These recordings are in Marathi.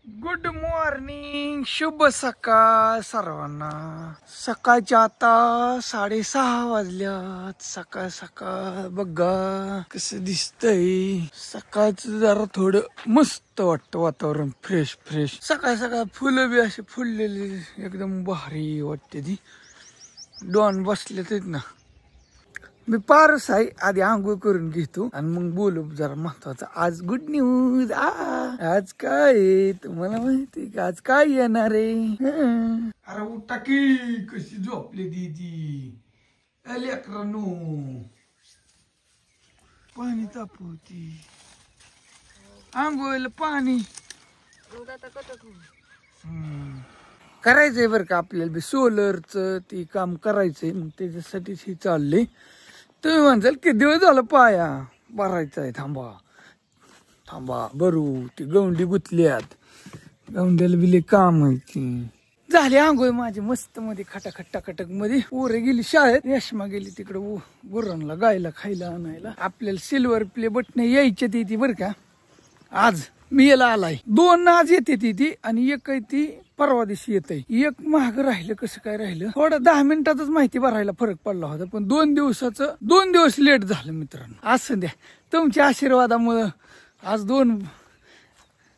गुड मॉर्निंग, शुभ सकाळ सर्वांना। सकाळच्या आता 6:30 वाजल्यात। सकाळ सकाळ बघा कसं दिसतंय। सकाळचं जरा थोडं मस्त वाटतं, वातावरण फ्रेश फ्रेश। सकाळ सकाळ फुलं बी अशी फुललेली एकदम भारी वाटते ती। डॉन बसलेत ना। मी पारस आहे, आधी आंघोळ करून घेतो आणि मग बोलू जरा महत्वाचं। आज गुड न्यूज। आज काय आहे तुम्हाला माहिती का? आज काय येणार आहे? अरे उठा की, कशी झोपली दीदी लेकरांनो। पाणी तापवती, आंघोळीला पाणी करायचंय बरं का आपल्याला बी। सोलरचं ती काम करायचंय, मग त्याच्यासाठीच ही चाललंय। तुम्ही म्हणसाल किती दिवस झालं पाया भरायचा आहे? थांबा थांबा भरू, ती गवंडी गुतल्यात, गवंड्याला बिले काम आहे ती। झाली आंघोळ माझी मस्त मध्ये खटाखट टाकाटक मध्ये। पोरे गेली शाळेत, यशमा गेली तिकडे गुरांना गायला खायला आणायला। आपल्याला सिल्वर प्ले बटन यायची ती बरं का। आज मी याला आलाय, 2 आज येते ती आणि एक आहे ती परवा दिवशी येते। एक महाग राहिलं, कसं काय राहिलं थोडं 10 मिनिटातच माहिती भरायला फरक पडला होता, पण 2 दिवस लेट झालं मित्रांनो। असं द्या तुमच्या आशीर्वादामुळं आज 2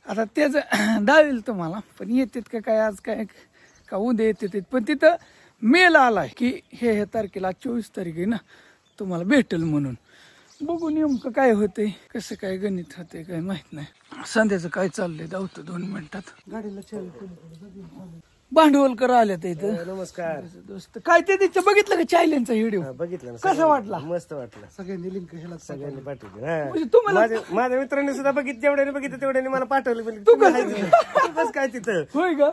आता त्याच दावेल तुम्हाला, पण येतात का काय आज काय का उद्या येते। पण तिथं मेल आलाय की हे तारखेला 24 तारीख आहे ना, तुम्हाला भेटेल म्हणून। बघू नेमकं काय होतंय, कसं काय गणित होतंय काय माहित नाही। संध्याचं काय चाललंय धावतो 2 मिनिटात। गाडीला भांडवलकर आल्यात इथं। नमस्कार दोस्त, काय ते तिचं बघितलं का चायलेनचा व्हिडिओ? बघितलं ना, कसा वाटला? मस्त वाटलं। सगळ्यांनी लिंक सगळ्यांनी पाठवली। म्हणजे तुम्हाला माझ्या मित्रांनी सुद्धा बघितलं, जेवढ्याने बघितलं तेवढ्याने मला पाठवलं। तू बस काय तिथं होय का?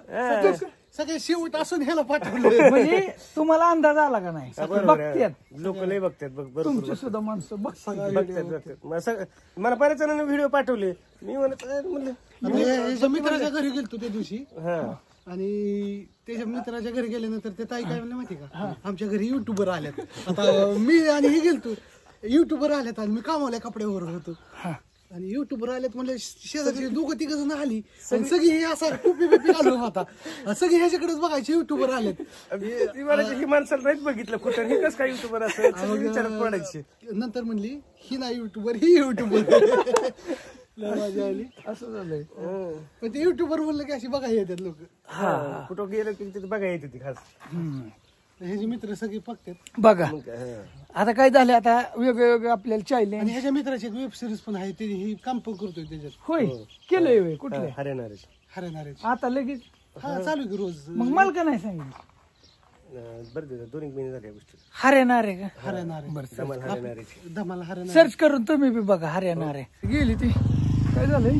सगळे शेवट असून ह्याला पाठवलं म्हणजे तुम्हाला अंदाज आला का नाही? बघतात लोक लय बघतात, तुमची सुद्धा माणसं बघतात। मला बऱ्याच जणांनी व्हिडिओ पाठवले। मी म्हणलं मित्राच्या घरी गेलतो त्या दिवशी, हा आणि त्याच्या मित्राच्या घरी गेल्यानंतर ते ताई काय म्हणले माहिती का, आमच्या घरी युट्यूबर आल्यात। आता मी आणि हे गेलतो, युट्यूबर आल्यात आणि मी कामावल्या कपड्यावर होतो, आणि युट्यूबर आल्यात म्हणले शेजारची 2-3 जण आली आणि सगळी हे असं टोपी बिपी घालून होता, सगळी ह्याच्याकडेच बघायचे युट्यूबर आलेत। ही माणसाला नाहीच बघितलं कुठं, हे कसं काय युट्यूबर असं विचारात पडायचे। नंतर म्हणली ही नाही युट्यूबर, ही युट्यूबर। मजा आली, असं झालंय। पण ते युट्यूबर म्हणलं की अशी बघायला येतात लोक। कुठं गेलं की तिथे बघा येते ती खास। ह्याचे मित्र सगळे बघतात बघा आता काय झालं, आता वेगवेगळे आपल्याला चायले। आणि ह्याच्या मित्राची एक वेब सिरीज पण आहे, ते ही काम पण करतोय त्याच्यात। होय केलंय होय? कुठले? हरियाणाचे आता लगेच हा चालू की रोज। मग मला का नाही सांगितलं? बरं 2 महिने झाले गोष्टी। हरियाणा रे का? हरियाणा धमाल हरियाणा सर्च करून तुम्ही बी बघा हरियाणा रे। गेली ती काय झालंय,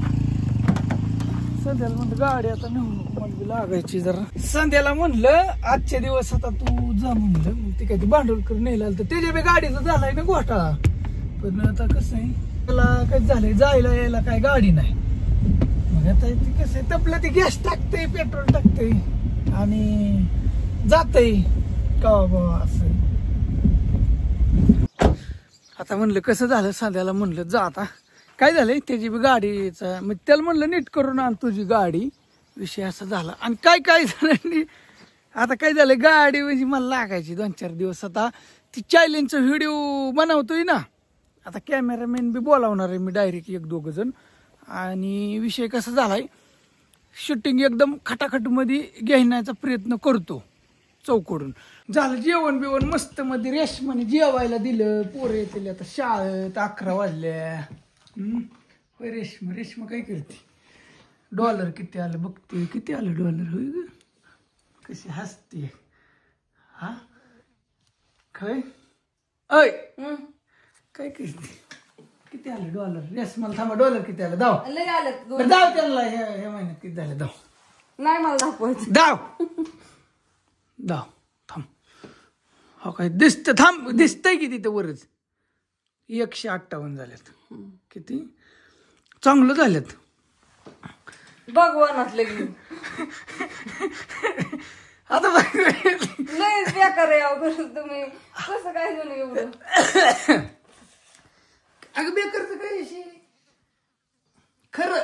संध्याला म्हणलं गाडी आता नेऊन लागायची जरा। संध्याला म्हणलं आजच्या दिवस आता तू जा म्हणलं, मग ती काय ती भांडवलकर नेला तर त्याच्या बी गाडीचा झालाय ना घोटाळा। पण आता कसं आहे, त्याला काय झालंय जायला यायला काय गाडी नाही। मग आता ती कसं आहे, तपलं ती गॅस टाकते, पेट्रोल टाकते आणि जातय का बाबा असं। आता म्हणलं कसं झालं, संध्याला म्हणलं जा आता। काय झालंय त्याची बी गाडीचा, मग त्याला म्हणलं नीट करून आण तुझी गाडी। विषय असा झाला आणि काय झालं आता काय झालं, गाडी म्हणजे मला लागायची 2-4 दिवस। आता ती चायलेनचा व्हिडिओ बनवतोय ना, आता कॅमेरामॅन बी बोलावणार आहे मी डायरेक्ट 1-2 जण। आणि विषय कसा झालाय, शूटिंग एकदम खटाखट मध्ये घेण्याचा प्रयत्न करतो चौकडून। झालं जेवण बिवण मस्त मध्ये, रेशमाने जेवायला दिलं, पोरं येतील आता शाळेत, 11 वाजल्या। होय रेशमा काय करते? डॉलर किती आलं बघते, किती आलं डॉलर? होय ग कशी हसते हा काय? अय काय करते? किती आलं डॉलर? रेशमाला थांबा, डॉलर किती आलं दाव दाव त्यांना ह्या महिन्यात किती झालं दाव? नाही मला दाखवायचं। दाव थांब, हो काय दिसत? थांब दिसतंय की तिथं वरच 158 झाल्यात। किती चांगलं झाल्यात भगवानातले आता लयच बेकार आहे अवघड। तुम्ही कसं काय झालं एवढं? अगं बेकारचं काय खरं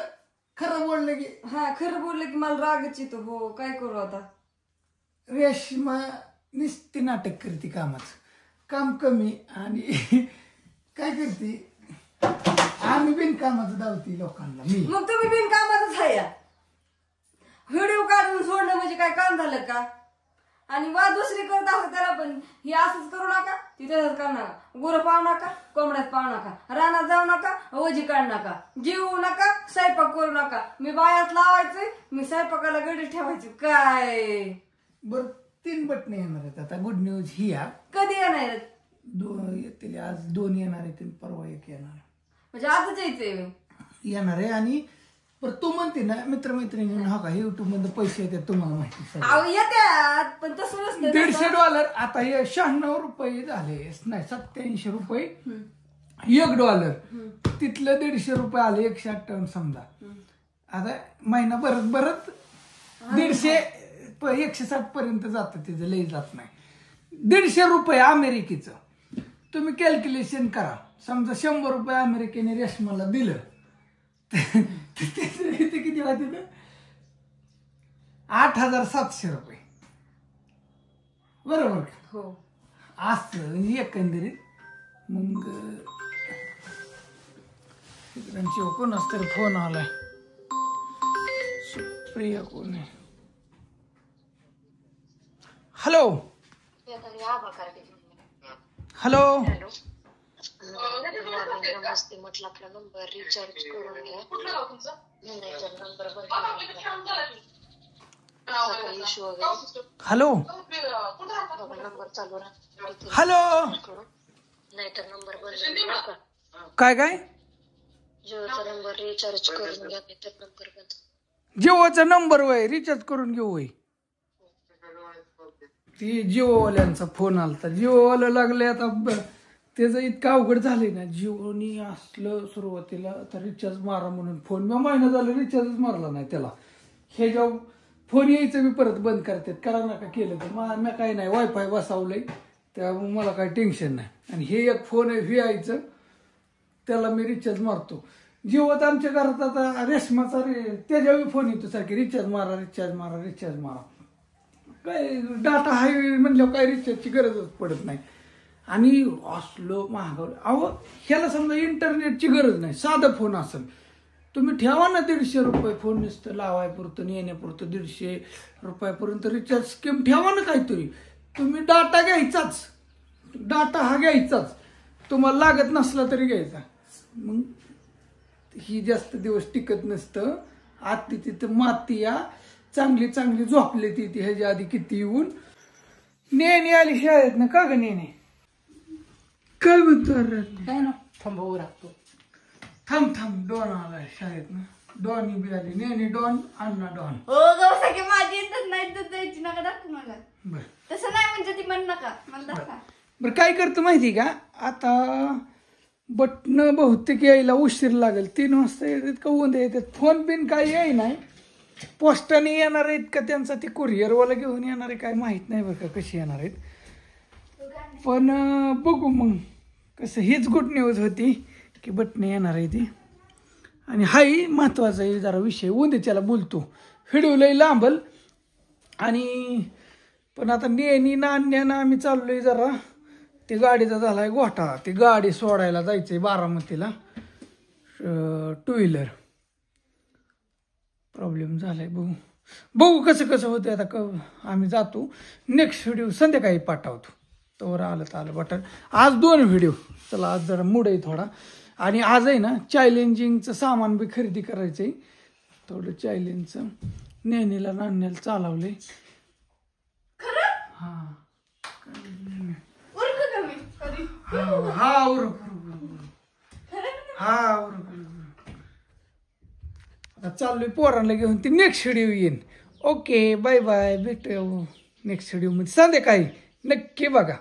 खरं बोललं की हा खरं बोललं की मला रागच येतो. हो काय करू आता. रेश्मा नुसती नाटक करते कामाचं. काम कमी आणि काय करते आम्ही बिनकामाचं धावती लोकांना. मी मग तुम्ही बिनकामातच आहे या. व्हिडिओ काढून सोडणं म्हणजे काय काम झालं का. आणि वा दुसरी करत असं त्याला पण हे असंच करू नका ती तसंच करू नका. गुरं पाहू नका, कोंबड्यात पाहू नका, रानात जाऊ नका, वजी काढू नका, जेवू नका, स्वयंपाक करू नका. मी बायात लावायचंय, मी स्वयंपाकाला गडी ठेवायची. काय बर 3 बटणे येणार आहेत आता. गुड न्यूज ही या कधी येणार 2 येतील. आज 2 येणार आहेत, परवा 1 येणार म्हणजे आजच यायचंय. येणार आहे. आणि पण तू म्हणते ना मित्रमैत्रिणी हा का युट्यूब मध्ये पैसे येतात तुम्हाला माहिती सगळं. अहो येत्यात पण तसं नसतं. $150 आता हे 96 रुपये झाले नाही 87 रुपये $1. तिथलं 150 रुपये आले 158 समजा. आता महिना भरत 160 पर्यंत जातं तिचं लई जात नाही. 150 रुपये अमेरिकेचं तुम्ही कॅल्क्युलेशन करा. समजा 100 रुपये अमेरिकेने रेशमाला दिलं ते किती होते 8,700 रुपये बरोबर का. हो असं एकंदरीत. मग तिकडे कोणाच तरी फोन आलाय. सुप्रिया कोण आहे. हॅलो हॅलो नमस्ते. म्हटलं आपला नंबर रिचार्ज करून घ्या. नंबर इश्यू वगैरे. हॅलो नंबर चालू राहतो. हॅलो नाहीतर नंबर बंद. काय काय जिओचा नंबर रिचार्ज करून घ्या नाहीतर नंबर बंद. जिओचा नंबर वय रिचार्ज करून घेऊ वय. ती जिओवाल्यांचा फोन आलता. जिओवाला लागले आता त्याचं इतकं अवघड झालंय ना. जिओनी असलं सुरुवातीला आता रिचार्ज मारा म्हणून फोन मी महिना झालं रिचार्जच मारला नाही त्याला. हे जेव्हा फोन यायचं मी परत बंद करतात. करा नका केलं तर मी काही नाही वायफाय बसवलंय त्यामुळे मला काही टेन्शन नाही. आणि हे एक फोन आहे यायचं त्याला मी रिचार्ज मारतो. जिओत आमच्या घरात आता रेशमाचा त्याच्यावर फोन येतो सारखे रिचार्ज मारा रिचार्ज मारा रिचार्ज मारा. काय डाटा हाय म्हणल्यावर काय रिचार्जची गरजच पडत नाही. आणि असलो महागवलं. अहो ह्याला समजा इंटरनेटची गरज नाही. साधा फोन असेल तुम्ही ठेवा ना 150 रुपये फोन नुसतं लावायपुरतं येण्यापुरतं 150 रुपयापर्यंत रिचार्ज स्कीम ठेवा ना काहीतरी. तुम्ही डाटा घ्यायचाच. डाटा हा घ्यायचाच. तुम्हाला लागत नसला तरी घ्यायचा. मग ही जास्त दिवस टिकत नसतं. आत्ती तिथं माती या चांगली चांगली झोपली ती ह्याच्या आधी किती येऊन. नेणे आली शाळेत ना का ग नेणे काय म्हणतो. काय ना थांबावं लागतो. थांब डॉन आलाय शाळेत ना. डॉनी बी आली. नेणे डॉन अण्णा डॉन. हो गवसाकी माझी येतच नाही तर द्यायची नका दाखवू मला. बर तसं नाही म्हणजे ती म्हण नका मला दाखवा. बरं काय करतो माहिती का आता बटणं बहुतेक यायला उशीर लागेल. 3 वाजता येतात का उद्या येतात. फोन बिन काही याय नाही. पोस्टाने येणार आहेत का त्यांचा ते कुरिअरवाला घेऊन येणार आहे काय माहित नाही बरं का कशी येणार आहेत. पण बघू मग कसं. हीच गुड न्यूज होती की बटणे येणार आहे ती. आणि हाही महत्वाचा आहे जरा विषय उद्याच्याला बोलतो. व्हिडिओ लई लांबल. आणि पण आता नेणी नाण्यानं आम्ही चाललोय जरा. ते गाडीचा झालाय गोठा. ती गाडी सोडायला जायचंय बारामतीला 2 व्हीलर. प्रॉब्लेम झालाय. बघू कसं होतं आता. आम्ही जातो. नेक्स्ट व्हिडिओ संध्याकाळी पाठवतो. तोवर आलं बटन. आज 2 व्हिडिओ. चला आज जरा मूड आहे थोडा. आणि आज आहे ना चॅलेंजिंगचं सामान बी खरेदी करायचंय थोडं. चॅलेंजचं नेणीला नाण्याला चालवलंय. हा हा उरक आता चाललोय पोरांना घेऊन. ती नेक्स्ट व्हिडिओ येईन. Okay bye bye. भेटू नेक्स्ट व्हिडिओ मध्ये संध्याकाळी नक्की बघा.